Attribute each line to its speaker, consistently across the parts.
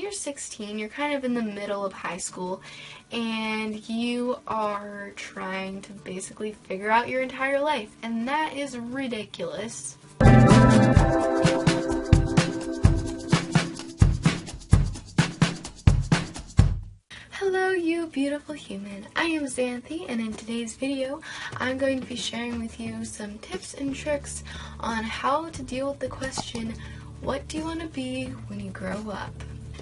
Speaker 1: you're 16, you're kind of in the middle of high school, and you are trying to basically figure out your entire life, and that is ridiculous. Hello, you beautiful human. I am Xanthe, and in today's video, I'm going to be sharing with you some tips and tricks on how to deal with the question, what do you want to be when you grow up?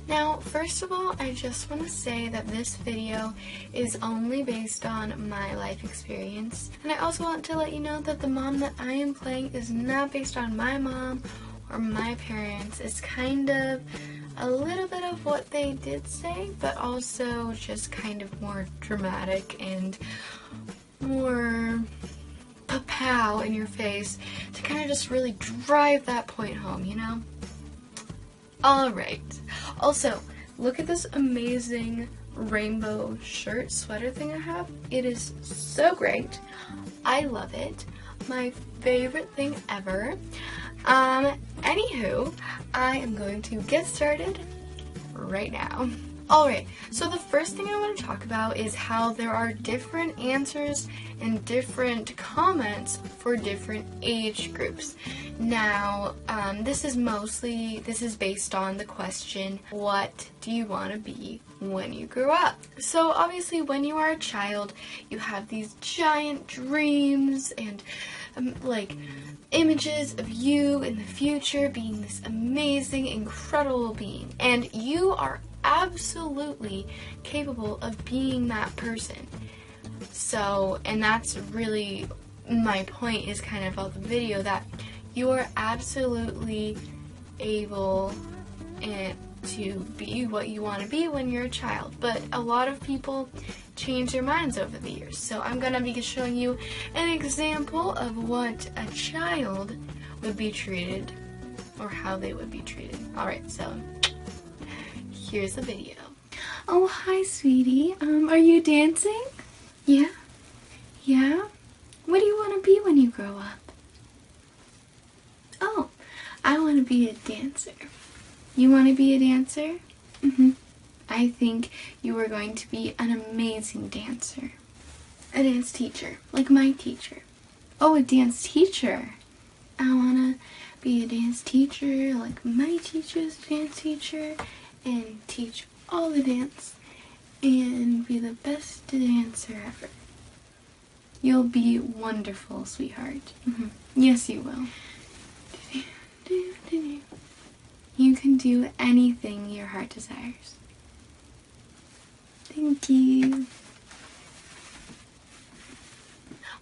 Speaker 1: Now, first of all, I just want to say that this video is only based on my life experience, and I also want to let you know that the mom that I am playing is not based on my mom or my parents. It's kind of a little bit of what they did say, but also just kind of more dramatic and more pa-pow in your face to kind of just really drive that point home, you know? Alright. Also, look at this amazing rainbow shirt sweater thing I have. It is so great. I love it. My favorite thing ever. Anywho, I am going to get started right now. Alright, so the first thing I want to talk about is how there are different answers and different comments for different age groups. Now, this is based on the question, what do you want to be when you grow up? So obviously when you are a child, you have these giant dreams and like images of you in the future being this amazing, incredible being. And you are absolutely capable of being that person. So, and that's really my point is kind of about the video, that you are absolutely able to be what you want to be when you're a child. But a lot of people change their minds over the years. So I'm going to be showing you an example of what a child would be treated, or how they would be treated. Alright, so here's the video. Oh, hi, sweetie. Are you dancing? Yeah? Yeah? What do you want to be when you grow up? Oh, I want to be a dancer. You want to be a dancer? Mm-hmm. I think you are going to be an amazing dancer. A dance teacher, like my teacher. Oh, a dance teacher. I want to be a dance teacher like my teacher's dance teacher and teach all the dance and be the best dancer ever. You'll be wonderful, sweetheart. Mm-hmm. Yes, you will. You can do anything your heart desires. Thank you.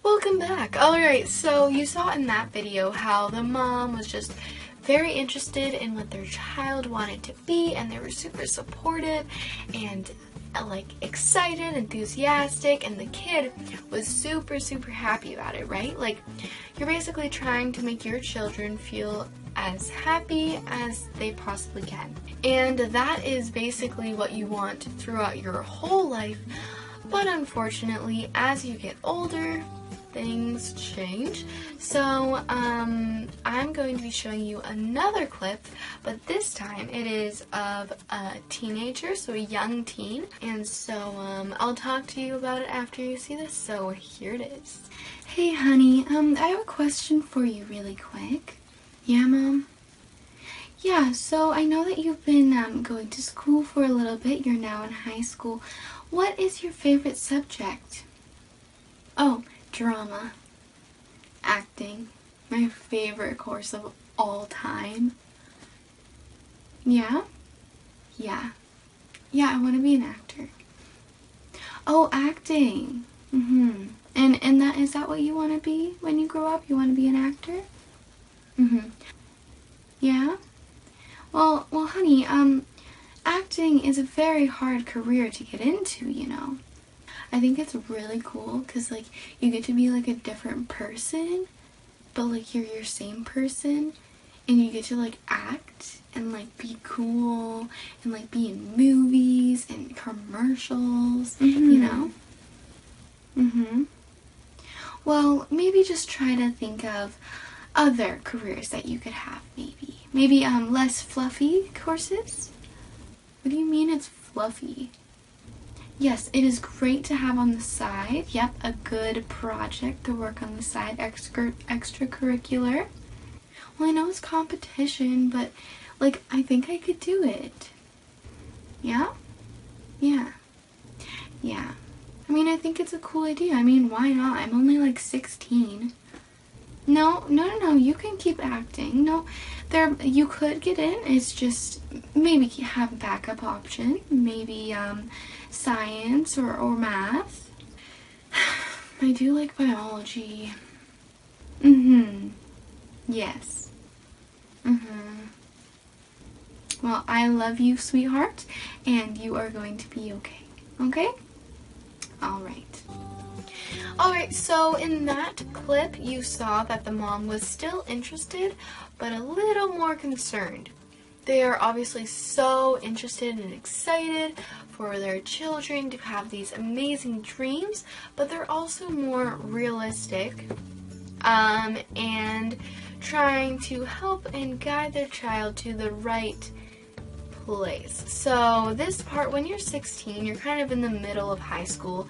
Speaker 1: Welcome back. Alright, so you saw in that video how the mom was just very interested in what their child wanted to be, and they were super supportive and like excited, enthusiastic, and the kid was super happy about it, right? Like, you're basically trying to make your children feel as happy as they possibly can. And that is basically what you want throughout your whole life. But unfortunately, as you get older, things change. So I'm going to be showing you another clip, but this time it is of a teenager, so a young teen. And so I'll talk to you about it after you see this. So here it is. Hey honey, I have a question for you really quick. Yeah, Mom? Yeah, so I know that you've been going to school for a little bit. You're now in high school. What is your favorite subject? Oh, drama. Acting. My favorite course of all time. Yeah? Yeah. Yeah, I want to be an actor. Oh, acting. Mm-hmm. And is that what you want to be when you grow up? You want to be an actor? Mm-hmm. Yeah? Well, honey, acting is a very hard career to get into, you know. I think it's really cool because, like, you get to be, like, a different person, but, like, you're your same person, and you get to, like, act and, like, be cool and, like, be in movies and commercials, you know? Mm-hmm. Well, maybe just try to think of other careers that you could have, maybe. Maybe, less fluffy courses? What do you mean it's fluffy? Yes, it is great to have on the side. Yep, a good project to work on the side, extracurricular. Well, I know it's competition, but like, I think I could do it. Yeah? Yeah. Yeah. I mean, I think it's a cool idea. I mean, why not? I'm only like 16. No, you can keep acting. No, you could get in. It's just maybe have a backup option. Maybe science or math. I do like biology. Yes. Well, I love you, sweetheart, and you are going to be okay. Okay? Alright, so in that clip, you saw that the mom was still interested, but a little more concerned. They are obviously so interested and excited for their children to have these amazing dreams, but they're also more realistic and trying to help and guide their child to the right place. So this part, when you're 16, you're kind of in the middle of high school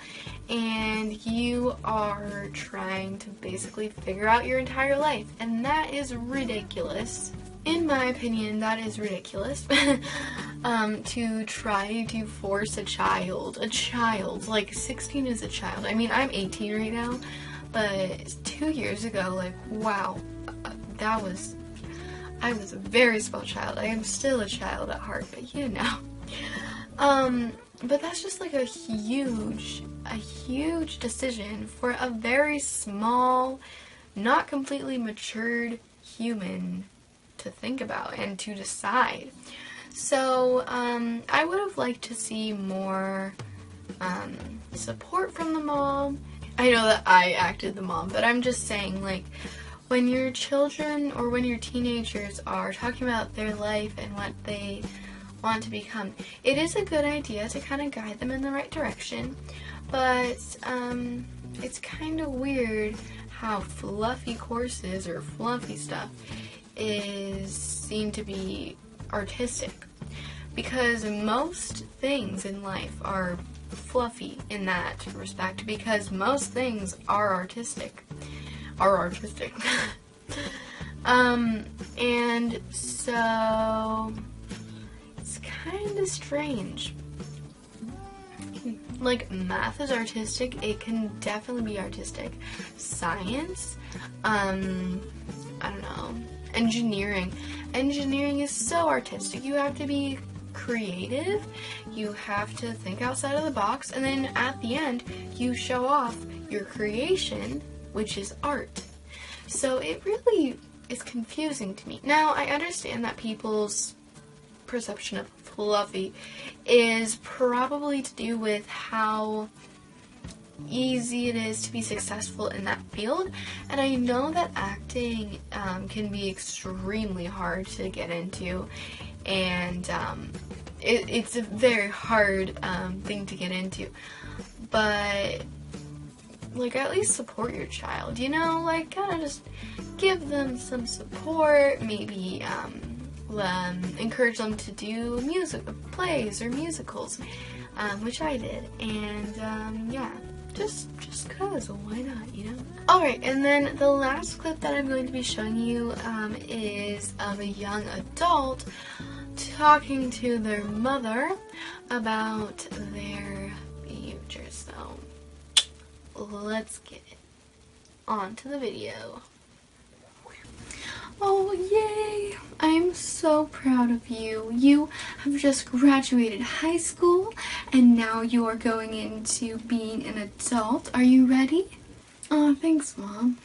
Speaker 1: and you are trying to basically figure out your entire life, and that is ridiculous. In my opinion, that is ridiculous. To try to force a child, like 16 is a child. I mean, I'm 18 right now, but 2 years ago, like, wow, I was a very small child. I am still a child at heart, but you know. But that's just like a huge decision for a very small, not completely matured human to think about and to decide. So, I would have liked to see more support from the mom. I know that I acted the mom, but I'm just saying, like, when your children or when your teenagers are talking about their life and what they want to become, it is a good idea to kind of guide them in the right direction, but it's kind of weird how fluffy courses or fluffy stuff seem to be artistic, because most things in life are fluffy in that respect, because most things are artistic. And so it's kind of strange. Like, math is artistic. It can definitely be artistic. Science, I don't know. Engineering is so artistic. You have to be creative, you have to think outside of the box, and then at the end you show off your creation, which is art. So it really is confusing to me. Now, I understand that people's perception of fluffy is probably to do with how easy it is to be successful in that field, and I know that acting can be extremely hard to get into, and it's a very hard thing to get into, but like, at least support your child, you know, like, kind of just give them some support, maybe encourage them to do plays or musicals, which I did, and yeah, just cause, why not, you know? Alright, and then the last clip that I'm going to be showing you is of a young adult talking to their mother about their future. So let's get on to the video. Oh, yay! I'm so proud of you. You have just graduated high school and now you are going into being an adult. Are you ready? Oh, thanks, Mom.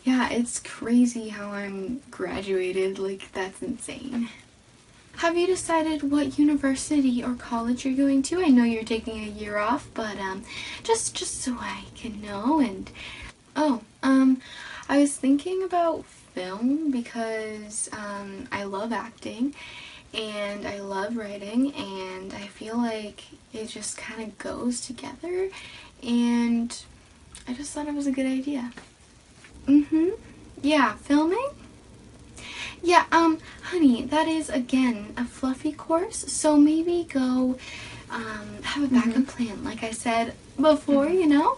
Speaker 1: Yeah, it's crazy how I'm graduated. Like, that's insane. Have you decided what university or college you're going to? I know you're taking a year off, but just so I can know. And I was thinking about film because I love acting and I love writing, and I feel like it just kind of goes together, and I just thought it was a good idea. Yeah, filming? Yeah, honey, that is, again, a fluffy course, so maybe go, have a backup plan, like I said before, you know?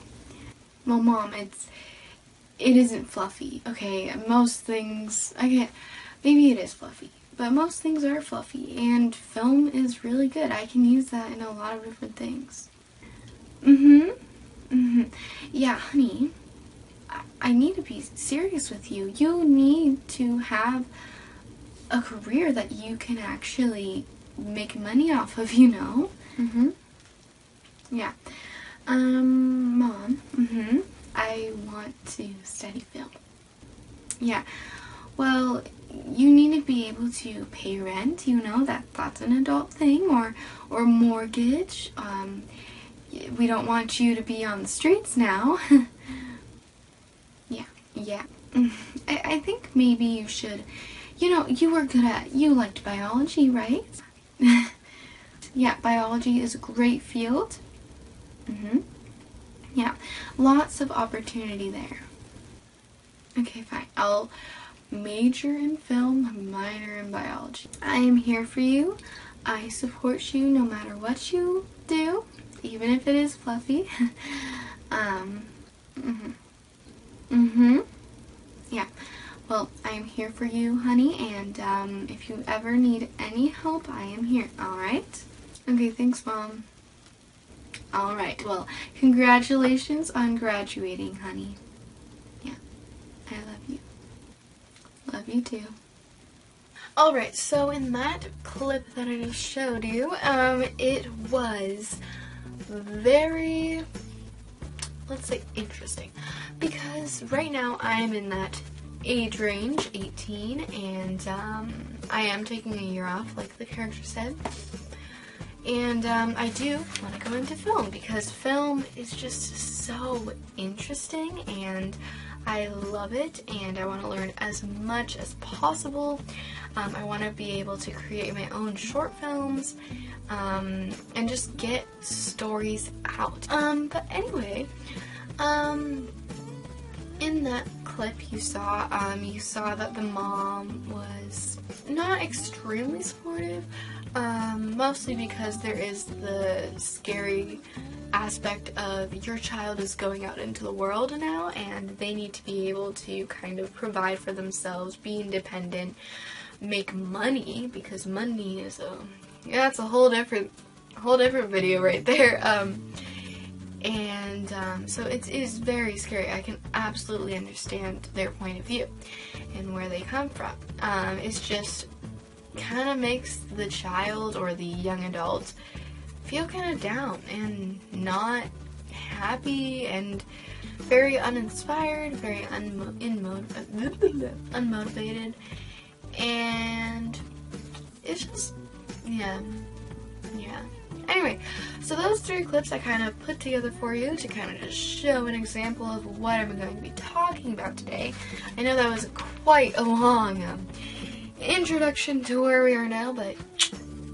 Speaker 1: Well, Mom, it isn't fluffy, okay? Most things, maybe it is fluffy, but most things are fluffy, and film is really good. I can use that in a lot of different things. Yeah, honey, I need to be serious with you. You need to have a career that you can actually make money off of, you know? Yeah. Mom, I want to study film. Yeah. Well, you need to be able to pay rent, you know, that's an adult thing, or mortgage. We don't want you to be on the streets now. Yeah. I think maybe you should, you know, you liked biology, right? Yeah, biology is a great field. Yeah, lots of opportunity there. Okay, fine. I'll major in film, minor in biology. I am here for you. I support you no matter what you do, even if it is fluffy. Yeah. Well, I am here for you, honey, and if you ever need any help, I am here, alright? Okay, thanks, Mom. Alright, well, congratulations on graduating, honey. Yeah, I love you. Love you too. Alright, so in that clip that I just showed you, it was very, let's say, interesting, because right now I'm in that age range, 18, and I am taking a year off, like the character said, and I do want to go into film, because film is just so interesting, and I love it, and I want to learn as much as possible. I want to be able to create my own short films, and just get stories out. But anyway, in that clip you saw that the mom was not extremely supportive, mostly because there is the scary aspect of your child is going out into the world now, and they need to be able to kind of provide for themselves, be independent, make money, because money is that's a whole different video right there. So it is very scary. I can absolutely understand their point of view and where they come from. It's just kind of makes the child or the young adult feel kind of down and not happy and very uninspired, very unmotivated, and it's just, yeah. Anyway, so those 3 clips I kind of put together for you to kind of just show an example of what I'm going to be talking about today. I know that was quite a long introduction to where we are now, but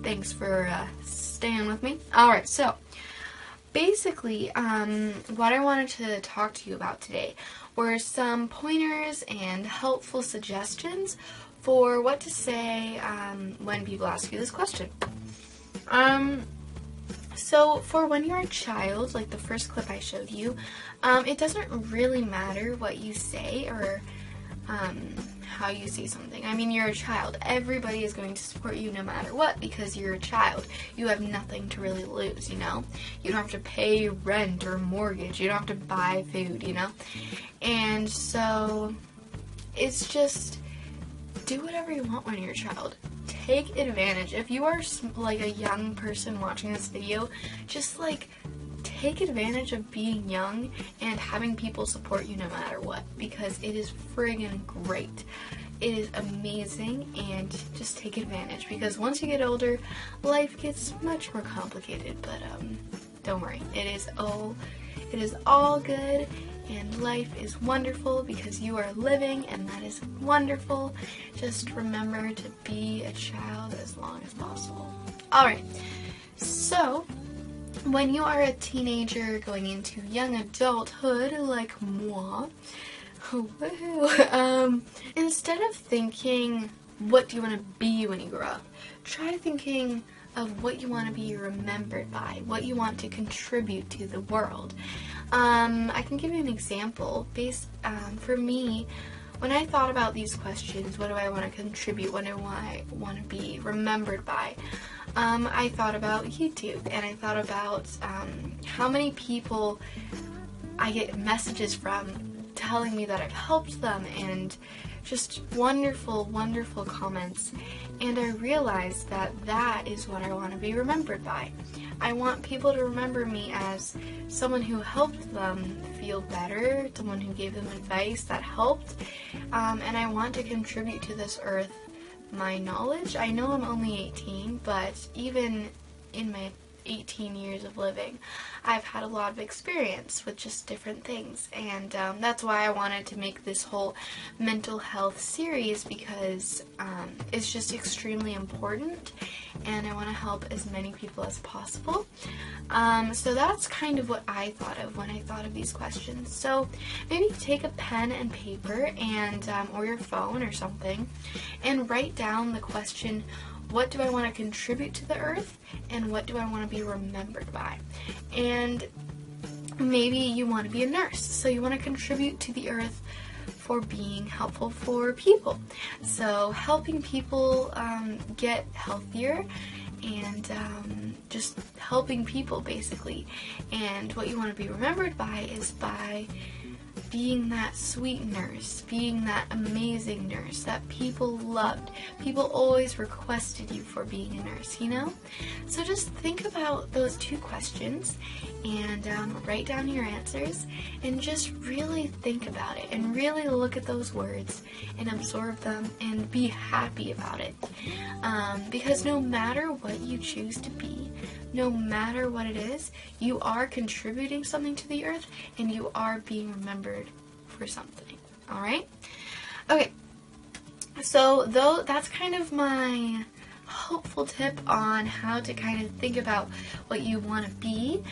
Speaker 1: thanks for staying with me. Alright, so basically, what I wanted to talk to you about today were some pointers and helpful suggestions for what to say when people ask you this question. So for when you're a child, like the first clip I showed you, it doesn't really matter what you say or how you say something. I mean, you're a child. Everybody is going to support you no matter what, because you're a child. You have nothing to really lose, you know? You don't have to pay rent or mortgage. You don't have to buy food, you know? And so it's just do whatever you want when you're a child. Take advantage. If you are like a young person watching this video, just like take advantage of being young and having people support you no matter what, because it is friggin' great. It is amazing, and just take advantage, because once you get older, life gets much more complicated, but don't worry. It is all good, and life is wonderful because you are living, and that is wonderful. Just remember to be a child as long as possible. Alright, so when you are a teenager going into young adulthood like moi, instead of thinking what do you want to be when you grow up? Try thinking of what you want to be remembered by, what you want to contribute to the world. I can give you an example. For me, when I thought about these questions, what do I want to contribute, what do I want to be remembered by, I thought about YouTube, and I thought about how many people I get messages from telling me that I've helped them, and just wonderful, wonderful comments. And I realized that that is what I want to be remembered by. I want people to remember me as someone who helped them feel better, someone who gave them advice that helped, and I want to contribute to this earth my knowledge. I know I'm only 18, but even in my 18 years of living, I've had a lot of experience with just different things, and that's why I wanted to make this whole mental health series, because it's just extremely important, and I want to help as many people as possible. So that's kind of what I thought of when I thought of these questions. So maybe take a pen and paper and or your phone or something and write down the question, what do I want to contribute to the earth, and what do I want to be remembered by? And maybe you want to be a nurse, so you want to contribute to the earth for being helpful for people. So helping people get healthier, and just helping people basically. And what you want to be remembered by is by being that sweet nurse, being that amazing nurse that people loved. People always requested you for being a nurse, you know? So just think about those two questions and write down your answers and just really think about it and really look at those words and absorb them and be happy about it. Because no matter what you choose to be, no matter what it is, you are contributing something to the earth and you are being remembered for something. Alright? Okay. So that's kind of my hopeful tip on how to kind of think about what you want to be.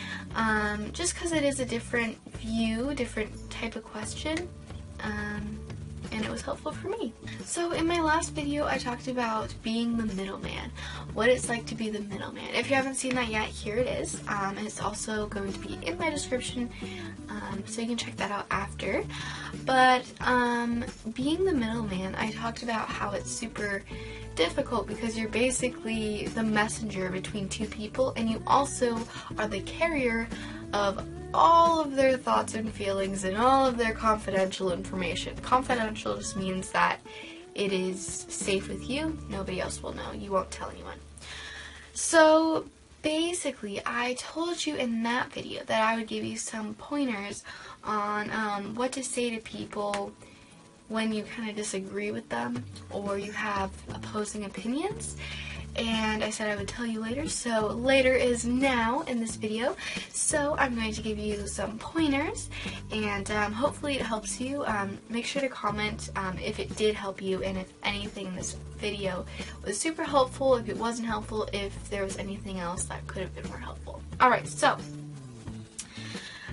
Speaker 1: Just because it is a different view, different type of question. And it was helpful for me. So in my last video, I talked about being the middleman, what it's like to be the middleman. If you haven't seen that yet, here it is. And it's also going to be in my description, so you can check that out after. But being the middleman, I talked about how it's super difficult because you're basically the messenger between two people, and you also are the carrier of all of their thoughts and feelings and all of their confidential information. Confidential just means that it is safe with you. Nobody else will know. You won't tell anyone. So basically, I told you in that video that I would give you some pointers on what to say to people when you kind of disagree with them or you have opposing opinions. And I said I would tell you later, so later is now in this video. So I'm going to give you some pointers, and hopefully it helps you. Make sure to comment if it did help you, and if anything in this video was super helpful, if it wasn't helpful, if there was anything else that could have been more helpful. Alright, so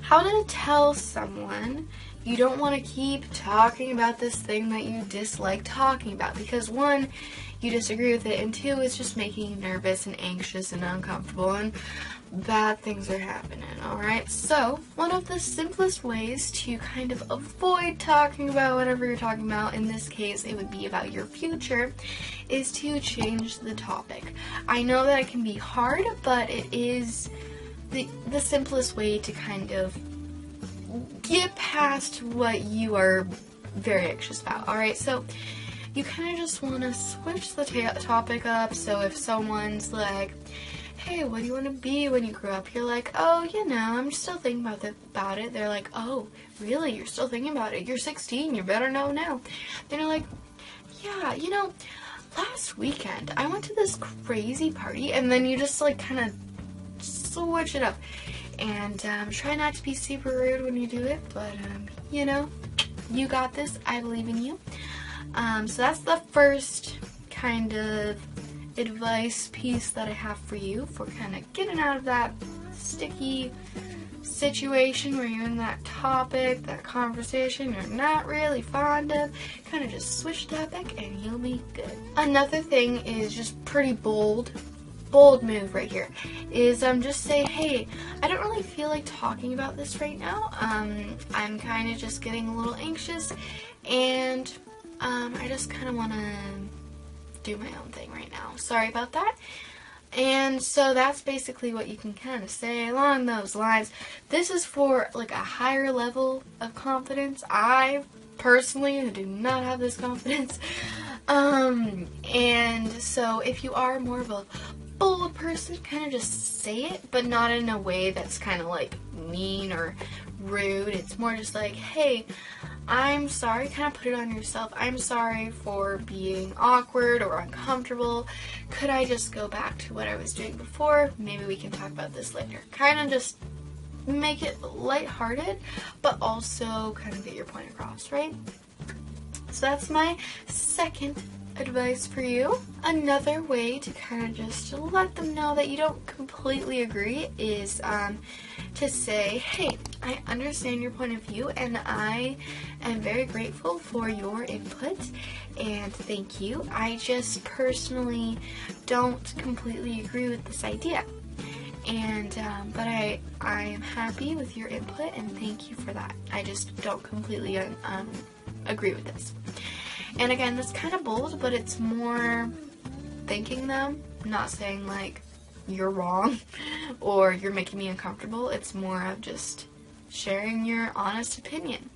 Speaker 1: how to tell someone you don't want to keep talking about this thing that you dislike talking about, because one, you disagree with it, and two, it's just making you nervous and anxious and uncomfortable, and bad things are happening. Alright, so one of the simplest ways to kind of avoid talking about whatever you're talking about, in this case it would be about your future, is to change the topic. I know that it can be hard, but it is the simplest way to kind of get past what you are very anxious about. Alright, so you kind of just want to switch the topic up. So if someone's like, hey, what do you want to be when you grow up? You're like, oh, you know, I'm still thinking about it. They're like, oh, really? You're still thinking about it? You're 16. You better know now. Then you're like, yeah, you know, last weekend I went to this crazy party. And then you just like kind of switch it up. And try not to be super rude when you do it. But, you know, you got this. I believe in you. So that's the first kind of advice piece that I have for you for kind of getting out of that sticky situation where you're in that topic, that conversation you're not really fond of, kind of just switch topic and you'll be good. Another thing is just pretty bold move right here is just say, hey, I don't really feel like talking about this right now. I'm kind of just getting a little anxious, and I just kind of want to do my own thing right now. Sorry about that. And so that's basically what you can kind of say along those lines. This is for like a higher level of confidence. I personally do not have this confidence. And so if you are more of a bold person, kind of just say it, but not in a way that's kind of like mean or rude. It's more just like, hey, I'm sorry, kind of put it on yourself. I'm sorry for being awkward or uncomfortable. Could I just go back to what I was doing before? Maybe we can talk about this later. Kind of just make it lighthearted, but also kind of get your point across, right? So that's my second advice for you. Another way to kind of just let them know that you don't completely agree is to say, hey, I understand your point of view and I am very grateful for your input and thank you. I just personally don't completely agree with this idea. And but I am happy with your input and thank you for that. I just don't completely agree with this. And again, that's kind of bold, but it's more thanking them, not saying like you're wrong or you're making me uncomfortable. It's more of just sharing your honest opinion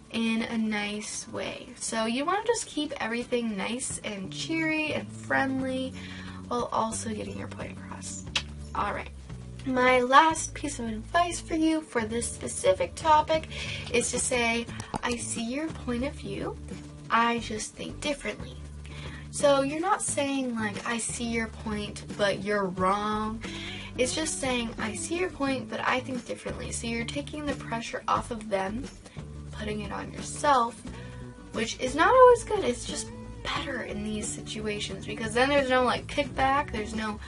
Speaker 1: in a nice way. So you want to just keep everything nice and cheery and friendly while also getting your point across. Alright. My last piece of advice for you for this specific topic is to say, I see your point of view, I just think differently. So you're not saying like, I see your point, but you're wrong. It's just saying, I see your point, but I think differently. So you're taking the pressure off of them, putting it on yourself, which is not always good. It's just better in these situations because then there's no like kickback, there's no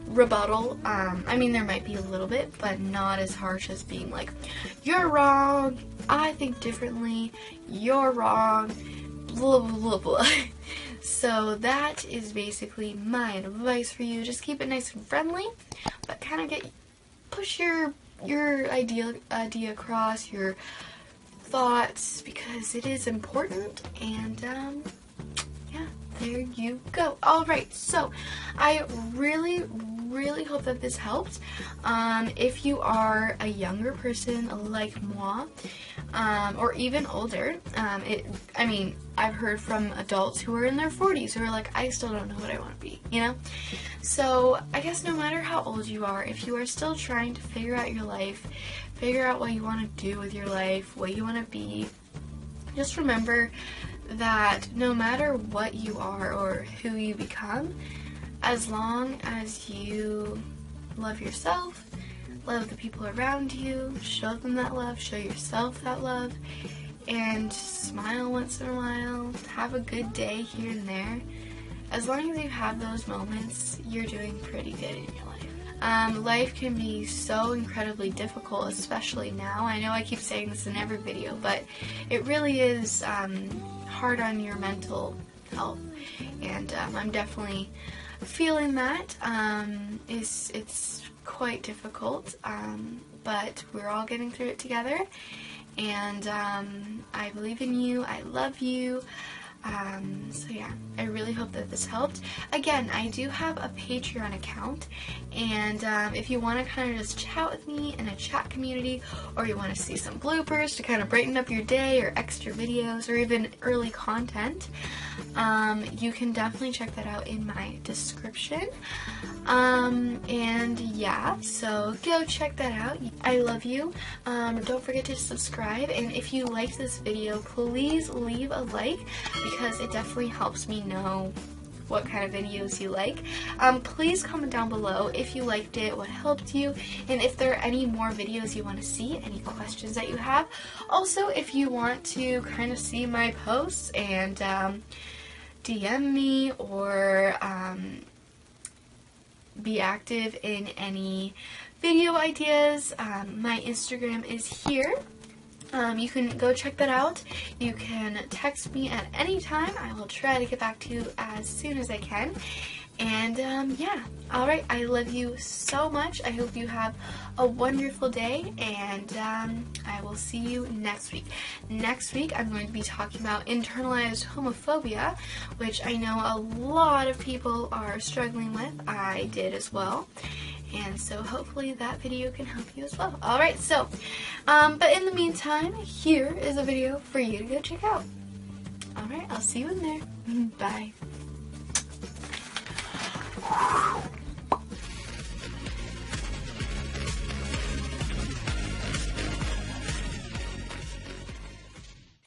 Speaker 1: rebuttal. I mean, there might be a little bit, but not as harsh as being like, you're wrong, I think differently, you're wrong, blah blah blah blah. So that is basically my advice for you. Just keep it nice and friendly, but kind of push your idea across, your thoughts, because it is important. And yeah, there you go. Alright, so I really hope that this helped. If you are a younger person like moi, or even older, I mean, I've heard from adults who are in their 40s who are like, I still don't know what I want to be, you know? So I guess no matter how old you are, if you are still trying to figure out your life, figure out what you want to do with your life, what you want to be, just remember that no matter what you are or who you become, as long as you love yourself, love the people around you, show them that love, show yourself that love, and smile once in a while, have a good day here and there. As long as you have those moments, you're doing pretty good in your life. Life can be so incredibly difficult, especially now. I know I keep saying this in every video, but it really is hard on your mental health, and I'm definitely feeling that. It's quite difficult, but we're all getting through it together, and I believe in you, I love you. So yeah, I really hope that this helped. Again, I do have a Patreon account, and if you want to kind of just chat with me in a chat community, or you want to see some bloopers to kind of brighten up your day, or extra videos, or even early content, you can definitely check that out in my description. And yeah, so go check that out. I love you. Don't forget to subscribe, and if you liked this video, please leave a like, because it definitely helps me know what kind of videos you like. Please comment down below if you liked it, what helped you, and if there are any more videos you want to see, any questions that you have. Also, if you want to kind of see my posts and DM me, or be active in any video ideas, my Instagram is here. You can go check that out. You can text me at any time. I will try to get back to you as soon as I can. And yeah, alright, I love you so much. I hope you have a wonderful day, and I will see you next week. Next week, I'm going to be talking about internalized homophobia, which I know a lot of people are struggling with. I did as well. And so hopefully that video can help you as well. Alright, so, but in the meantime, here is a video for you to go check out. Alright, I'll see you in there. Bye.